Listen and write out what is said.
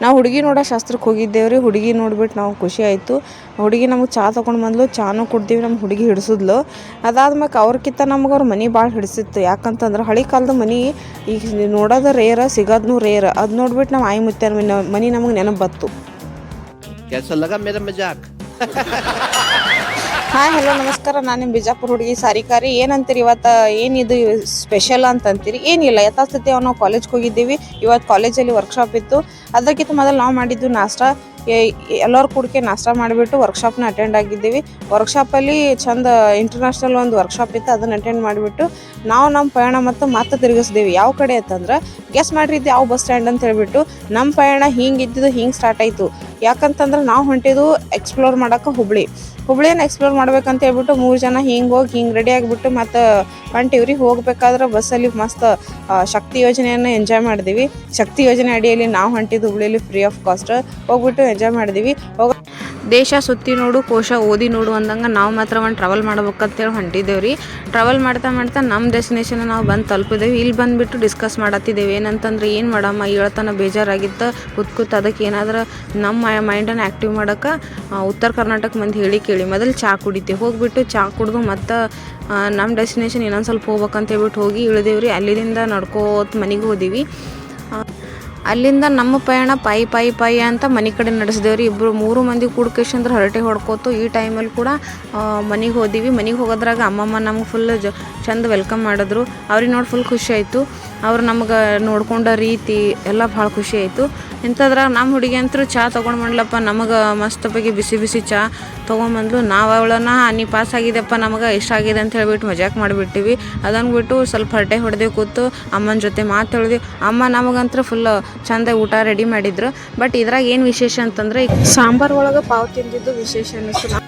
ನಾವು ಹುಡುಗಿ ನೋಡೋ ಶಾಸ್ತ್ರಕ್ಕೆ ಹೋಗಿದ್ದೇವ್ರಿ. ಹುಡುಗಿ ನೋಡ್ಬಿಟ್ಟು ನಾವು ಖುಷಿ ಆಯಿತು. ಹುಡುಗಿ ನಮಗೆ ಚಹಾ ತೊಗೊಂಡು ಬಂದ್ಲು, ಚಾನು ಕುಡ್ದೀವಿ. ನಮ್ಮ ಹುಡುಗಿ ಹಿಡಿಸಿದ್ಲು. ಅದಾದ್ಮೇಲೆ ಅವ್ರಕ್ಕಿಂತ ನಮ್ಗೆ ಅವ್ರ ಮನೆ ಭಾಳ ಹಿಡಿಸಿತ್ತು. ಯಾಕಂತಂದ್ರೆ ಹಳೆ ಕಾಲದ ಮನೆ ಈಗ ನೋಡೋದು ರೇರ, ಸಿಗೋದೂ ರೇರ. ಅದು ನೋಡ್ಬಿಟ್ಟು ನಾವು ಆಯಿ ಮುತ್ಯಾರ ಮನೆ ನಮಗೆ ನೆನಪು ಬತ್ತು. ಹಾಯ್ ಹಲೋ ನಮಸ್ಕಾರ, ನಾನು ನಿಮ್ಮ ಬಿಜಾಪುರ ಹುಡುಗಿ ಸಾರಿಕಾರಿ. ಏನಂತೀರಿ ಇವತ್ತು, ಏನಿದು ಸ್ಪೆಷಲ್ ಅಂತಂತೀರಿ? ಏನಿಲ್ಲ, ಯಥಾಸ್ಥಿತಿ ನಾವು ಕಾಲೇಜ್ಗೆ ಹೋಗಿದ್ದೀವಿ. ಇವತ್ತು ಕಾಲೇಜಲ್ಲಿ ವರ್ಕ್ಶಾಪ್ ಇತ್ತು. ಅದಕ್ಕಿಂತ ಮೊದಲು ನಾವು ಮಾಡಿದ್ದು ನಾಷ್ಟ. ಎಲ್ಲರೂ ಕೂಡಿಕೆ ನಾಷ್ಟ ಮಾಡಿಬಿಟ್ಟು ವರ್ಕ್ಶಾಪ್ನ ಅಟೆಂಡ್ ಆಗಿದ್ದೀವಿ. ವರ್ಕ್ಶಾಪಲ್ಲಿ ಚಂದ ಇಂಟರ್ನ್ಯಾಷನಲ್ ಒಂದು ವರ್ಕ್ಶಾಪ್ ಇತ್ತು, ಅದನ್ನು ಅಟೆಂಡ್ ಮಾಡಿಬಿಟ್ಟು ನಾವು ನಮ್ಮ ಪಯಣ ಮತ್ತೆ ತಿರುಗಿಸಿದ್ದೀವಿ. ಯಾವ ಕಡೆ ಅಂತಂದ್ರೆ ಗೆಸ್ ಮಾಡಿರಿ ಇದು ಯಾವ ಬಸ್ ಸ್ಟ್ಯಾಂಡ್ ಅಂತ ಹೇಳಿಬಿಟ್ಟು. ನಮ್ಮ ಪಯಣ ಹಿಂಗೆ ಸ್ಟಾರ್ಟ್ ಆಯಿತು. ಯಾಕಂತಂದ್ರೆ ನಾವು ಹೊಂಟಿದ್ದು ಎಕ್ಸ್ಪ್ಲೋರ್ ಮಾಡೋಕೆ ಹುಬ್ಳಿಯನ್ನು ಎಕ್ಸ್ಪ್ಲೋರ್ ಮಾಡ್ಬೇಕಂತ ಹೇಳ್ಬಿಟ್ಟು 3 ಜನ ಹಿಂಗೆ ರೆಡಿ ಆಗಿಬಿಟ್ಟು ಮತ್ತು ಹೊಂಟಿವ್ರಿ. ಹೋಗ್ಬೇಕಾದ್ರೆ ಬಸ್ಸಲ್ಲಿ ಮಸ್ತ್ ಶಕ್ತಿ ಯೋಜನೆಯನ್ನು ಎಂಜಾಯ್ ಮಾಡಿದ್ವಿ. ಶಕ್ತಿ ಯೋಜನೆ ಅಡಿಯಲ್ಲಿ ನಾವು ಹೊಂಟಿದ್ದು ಹುಬ್ಳಿಯಲ್ಲಿ ಫ್ರೀ ಆಫ್ ಕಾಸ್ಟ್ ಹೋಗ್ಬಿಟ್ಟು ಎಂಜಾಯ್ ಮಾಡಿದ್ವಿ. ದೇಶ ಸುತ್ತಿ ನೋಡು, ಕೋಶ ಓದಿ ನೋಡು ಅಂದಂಗೆ ನಾವು ಮಾತ್ರ ಒಂದು ಟ್ರಾವೆಲ್ ಮಾಡ್ಬೇಕಂತೇಳಿ ಹೊಂಟಿದ್ದೇವ್ರಿ. ಟ್ರಾವೆಲ್ ಮಾಡ್ತಾ ನಮ್ಮ ಡೆಸ್ಟಿನೇಷನ್ ನಾವು ಬಂದು ತಲುಪಿದ್ದೇವೆ. ಇಲ್ಲಿ ಬಂದುಬಿಟ್ಟು ಡಿಸ್ಕಸ್ ಮಾಡತ್ತಿದ್ದೇವೆ. ಏನಂತಂದ್ರೆ ಏನು ಮಾಡಮ್ಮ, ಹೇಳ್ತಾನೆ ಬೇಜಾರಾಗಿತ್ತು ಕೂತ್ ಅದಕ್ಕೆ ಏನಾದ್ರೆ ನಮ್ಮ ಮೈಂಡನ್ನು ಆ್ಯಕ್ಟಿವ್ ಮಾಡೋಕೆ ಉತ್ತರ ಕರ್ನಾಟಕ ಮಂದಿ ಹೇಳಿ ಕೇಳಿ ಮೊದಲು ಚಹಾ ಕುಡಿತೀವಿ. ಹೋಗಿಬಿಟ್ಟು ಚಹಾ ಕುಡಿದು ಮತ್ತು ನಮ್ಮ ಡೆಸ್ಟಿನೇಷನ್ ಇನ್ನೊಂದು ಸ್ವಲ್ಪ ಹೋಗ್ಬೇಕಂತ ಹೇಳ್ಬಿಟ್ಟು ಹೋಗಿ ಇಳಿದೇವ್ರಿ. ಅಲ್ಲಿಂದ ನಡ್ಕೋತ ಮನೆಗೆ ಹೋದಿವಿ. ಅಲ್ಲಿಂದ ನಮ್ಮ ಪಯಣ ಪಾಯಿ ಅಂತ ಮನೆ ಕಡೆ ನಡೆಸಿದೇವ್ರಿ. 3 ಮಂದಿ ಕೂಡ್ಕೇಶಂದ್ರೆ ಹರಟೆ ಹೊಡ್ಕೋತು. ಈ ಟೈಮಲ್ಲಿ ಕೂಡ ಮನೆಗೆ ಹೋದಿವಿ. ಮನೆಗೆ ಹೋಗೋದ್ರಾಗ ಅಮ್ಮಮ್ಮ ನಮ್ಗೆ ಫುಲ್ ಚಂದ ವೆಲ್ಕಮ್ ಮಾಡಿದ್ರು. ಅವ್ರಿಗೆ ನೋಡಿ ಫುಲ್ ಖುಷಿ ಆಯಿತು. ಅವ್ರು ನಮ್ಗೆ ನೋಡ್ಕೊಂಡ ರೀತಿ ಎಲ್ಲ ಭಾಳ ಖುಷಿ ಆಯಿತು. ಇಂಥದ್ರಾಗ ನಮ್ಮ ಹುಡುಗಿ ಅಂತೂ ಚಹಾ ತೊಗೊಂಡು ಬಂದ್ಲಪ್ಪ. ನಮಗೆ ಮಸ್ತ್ ಬಗ್ಗೆ ಬಿಸಿ ಚಹಾ ತೊಗೊಂಬಂದ್ಲು. ನಾವು ಅವಳನ್ನ ನೀ ಪಾಸ್ ಆಗಿದೆಪ್ಪ, ನಮಗೆ ಇಷ್ಟ ಆಗಿದೆ ಅಂತ ಹೇಳ್ಬಿಟ್ಟು ಮಜಾಕ್ ಮಾಡಿಬಿಟ್ಟಿವಿ. ಅದನ್ನು ಬಿಟ್ಟು ಸ್ವಲ್ಪ ಹರಟೆ ಹೊಡೆದೇ ಕೂತು ಅಮ್ಮನ ಜೊತೆ ಮಾತಾಡಿದ್ವಿ. ಅಮ್ಮ ನಮಗಂತೂ ಫುಲ್ ಚಂದ ಊಟ ರೆಡಿ ಮಾಡಿದ್ರು. ಬಟ್ ಇದ್ರಾಗ ಏನು ವಿಶೇಷ ಅಂತಂದ್ರೆ ಸಾಂಬಾರು ಒಳಗೆ ಪಾವ್ ತಿಂದಿದ್ದು ವಿಶೇಷ ಅನ್ನಿಸ್ತು.